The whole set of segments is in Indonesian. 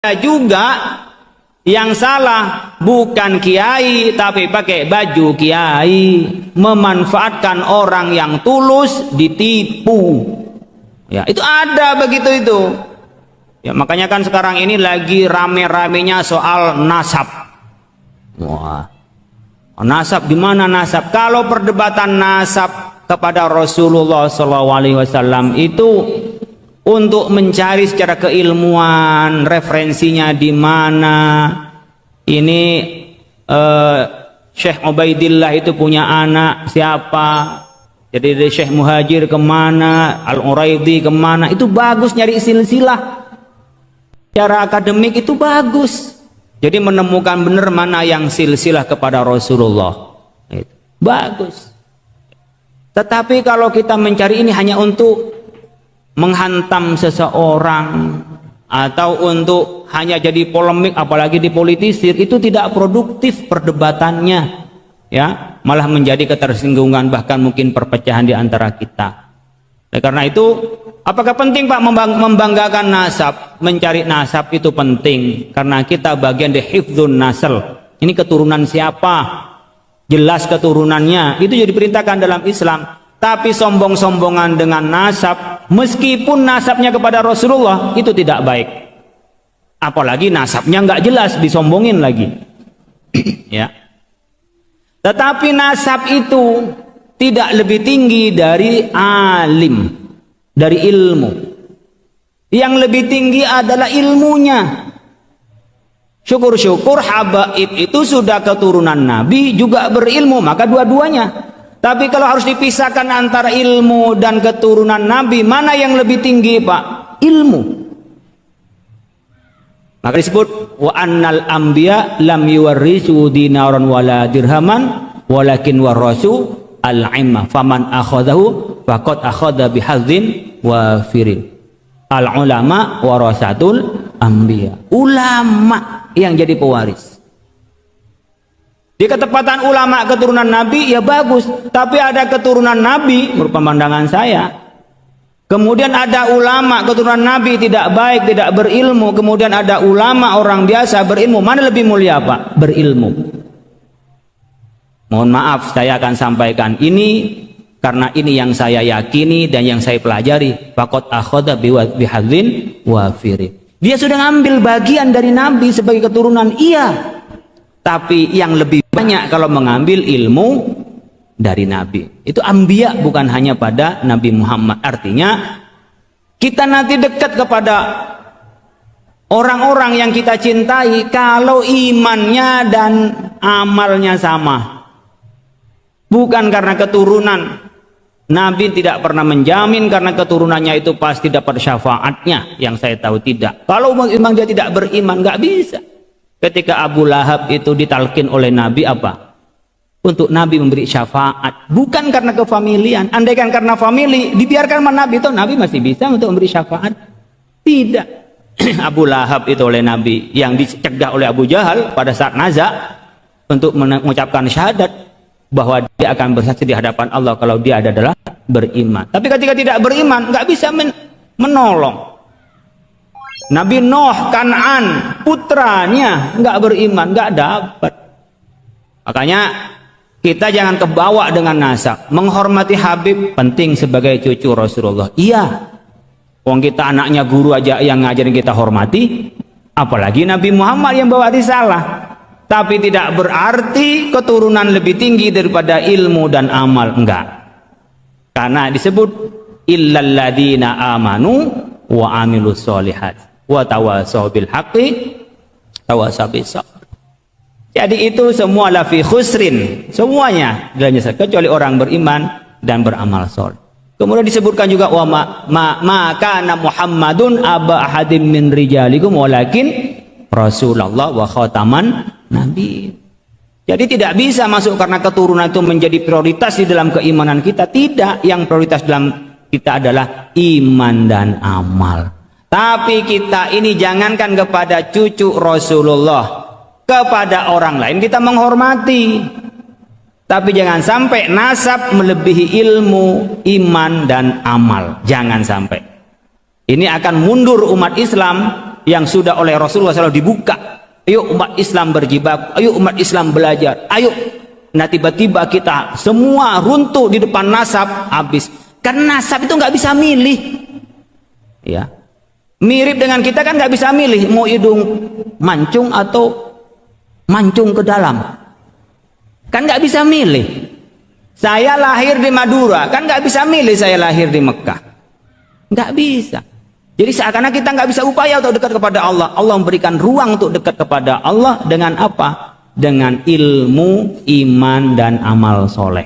juga yang salah bukan kiai tapi pakai baju kiai, memanfaatkan orang yang tulus ditipu. Ya, itu ada begitu itu. Ya, makanya kan sekarang ini lagi rame-ramenya soal nasab. Wah. Nasab gimana nasab? Kalau perdebatan nasab kepada Rasulullah SAW itu untuk mencari secara keilmuan referensinya di mana. Ini Syekh Ubaidillah itu punya anak siapa, jadi dari Syekh Muhajir kemana, Al-Uraidi kemana, itu bagus nyari silsilah secara akademik, itu bagus. Jadi menemukan benar mana yang silsilah kepada Rasulullah, itu bagus. Tetapi kalau kita mencari ini hanya untuk menghantam seseorang atau untuk hanya jadi polemik, apalagi dipolitisir, itu tidak produktif perdebatannya, ya, malah menjadi ketersinggungan, bahkan mungkin perpecahan di antara kita. Karena itu, apakah penting Pak membanggakan nasab? Mencari nasab itu penting karena kita bagian dari hifdzun nasl. Ini keturunan siapa? Jelas keturunannya, itu jadi diperintahkan dalam Islam. Tapi sombong-sombongan dengan nasab, meskipun nasabnya kepada Rasulullah, itu tidak baik. Apalagi nasabnya nggak jelas, disombongin lagi. Ya. Tetapi nasab itu tidak lebih tinggi dari alim, dari ilmu. Yang lebih tinggi adalah ilmunya. Syukur-syukur habaib itu sudah keturunan Nabi, juga berilmu, maka dua-duanya. Tapi kalau harus dipisahkan antara ilmu dan keturunan Nabi, mana yang lebih tinggi Pak? Ilmu. Maka disebut wa annal anbiya lam yuwarrisu dinaran wala dirhaman walakin warasu al-ilma faman akhadahu faqad akhadha bihadzin wafirin. Al ulama warasatul anbiya. Ulama yang jadi pewaris. Di ketepatan ulama keturunan Nabi ya bagus, tapi ada keturunan Nabi menurut pandangan saya, kemudian ada ulama keturunan Nabi tidak baik, tidak berilmu, kemudian ada ulama orang biasa berilmu, mana lebih mulia Pak? Berilmu. Mohon maaf, saya akan sampaikan ini karena ini yang saya yakini dan yang saya pelajari. Faqad akhadha bihadzin wafirin. Dia sudah ngambil bagian dari Nabi sebagai keturunan, iya. Tapi yang lebih banyak kalau mengambil ilmu dari Nabi. Itu anbiya, bukan hanya pada Nabi Muhammad. Artinya kita nanti dekat kepada orang-orang yang kita cintai kalau imannya dan amalnya sama. Bukan karena keturunan. Nabi tidak pernah menjamin karena keturunannya itu pasti dapat syafaatnya. Yang saya tahu tidak. Kalau memang dia tidak beriman, nggak bisa. Ketika Abu Lahab itu ditalkin oleh Nabi apa? Untuk Nabi memberi syafaat. Bukan karena kefamilian. Andaikan karena famili, dibiarkan sama Nabi itu, Nabi masih bisa untuk memberi syafaat. Tidak. Abu Lahab itu oleh Nabi yang dicegah oleh Abu Jahal pada saat nazak untuk mengucapkan syahadat bahwa dia akan bersaksi di hadapan Allah kalau dia adalah beriman. Tapi ketika tidak beriman, nggak bisa menolong. Nabi Nuh, Kan'an, putranya nggak beriman, nggak dapat. Makanya kita jangan kebawa dengan nasab. Menghormati Habib penting sebagai cucu Rasulullah. Iya. Wong kita anaknya guru aja yang ngajarin kita hormati, apalagi Nabi Muhammad yang bawa risalah. Tapi tidak berarti keturunan lebih tinggi daripada ilmu dan amal, enggak. Karena disebut illal ladzina amanu wa amilus solihat wa tawasaw bil haqqi tawasaw bis sabr. Jadi itu semua la fi khusrin, semuanya kecuali orang beriman dan beramal soleh. Kemudian disebutkan juga wa ma kana Muhammadun aba ahadim min rijalikum walakin Rasulullah wa khataman nabi. Jadi tidak bisa masuk karena keturunan itu menjadi prioritas di dalam keimanan kita. Tidak, yang prioritas dalam kita adalah iman dan amal. Tapi kita ini jangankan kepada cucu Rasulullah, kepada orang lain kita menghormati. Tapi jangan sampai nasab melebihi ilmu, iman dan amal. Jangan sampai. Ini akan mundur umat Islam yang sudah oleh Rasulullah SAW dibuka. Ayo umat Islam berjibaku, ayo umat Islam belajar, ayo. Nah tiba-tiba kita semua runtuh di depan nasab, habis. Karena nasab itu nggak bisa milih, ya. Mirip dengan kita kan nggak bisa milih mau hidung mancung atau mancung ke dalam, kan nggak bisa milih. Saya lahir di Madura, kan nggak bisa milih saya lahir di Mekah, nggak bisa. Jadi seakan-akan kita nggak bisa upaya untuk dekat kepada Allah. Allah memberikan ruang untuk dekat kepada Allah dengan apa? Dengan ilmu, iman, dan amal soleh.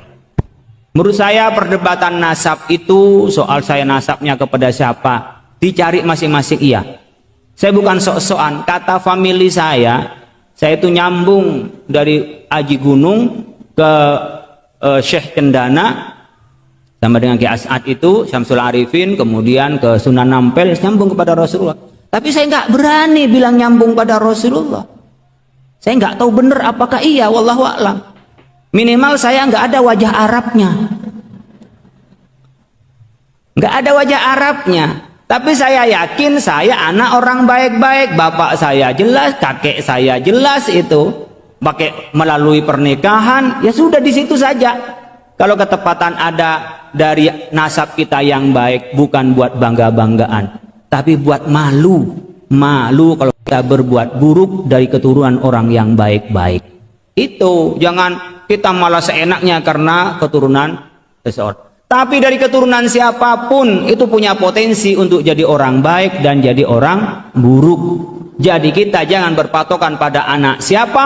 Menurut saya perdebatan nasab itu soal saya nasabnya kepada siapa, dicari masing-masing iya. Saya bukan sok-sokan, kata famili saya itu nyambung dari Aji Gunung ke Syekh Cendana, sama dengan Ki As'ad itu, Syamsul Arifin, kemudian ke Sunan Ampel, nyambung kepada Rasulullah. Tapi saya nggak berani bilang nyambung pada Rasulullah. Saya nggak tahu benar apakah iya, wallahu a'lam. Minimal saya nggak ada wajah Arabnya. Nggak ada wajah Arabnya. Tapi saya yakin saya anak orang baik-baik. Bapak saya jelas, kakek saya jelas itu. Pakai melalui pernikahan, ya sudah di situ saja. Kalau ketepatan ada dari nasab kita yang baik, bukan buat bangga-banggaan, tapi buat malu. Malu kalau kita berbuat buruk dari keturunan orang yang baik-baik. Itu jangan kita malah seenaknya karena keturunan seseorang. Tapi dari keturunan siapapun itu punya potensi untuk jadi orang baik dan jadi orang buruk. Jadi kita jangan berpatokan pada anak siapa,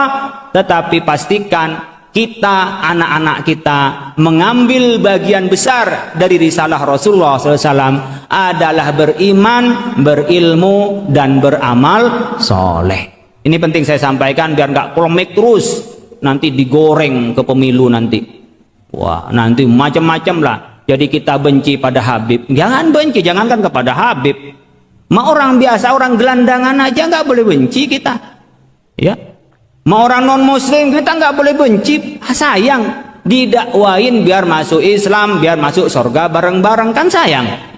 tetapi pastikan kita, anak-anak kita mengambil bagian besar dari risalah Rasulullah SAW adalah beriman, berilmu, dan beramal soleh. Ini penting saya sampaikan biar nggak polemik terus, nanti digoreng ke pemilu nanti. Wah, nanti macam-macam lah. Jadi kita benci pada Habib. Jangan benci, jangankan kepada Habib. Ma orang biasa, orang gelandangan aja nggak boleh benci kita. Ya. Mau orang non muslim kita nggak boleh benci, sayang, didakwain biar masuk Islam, biar masuk surga bareng-bareng, kan sayang.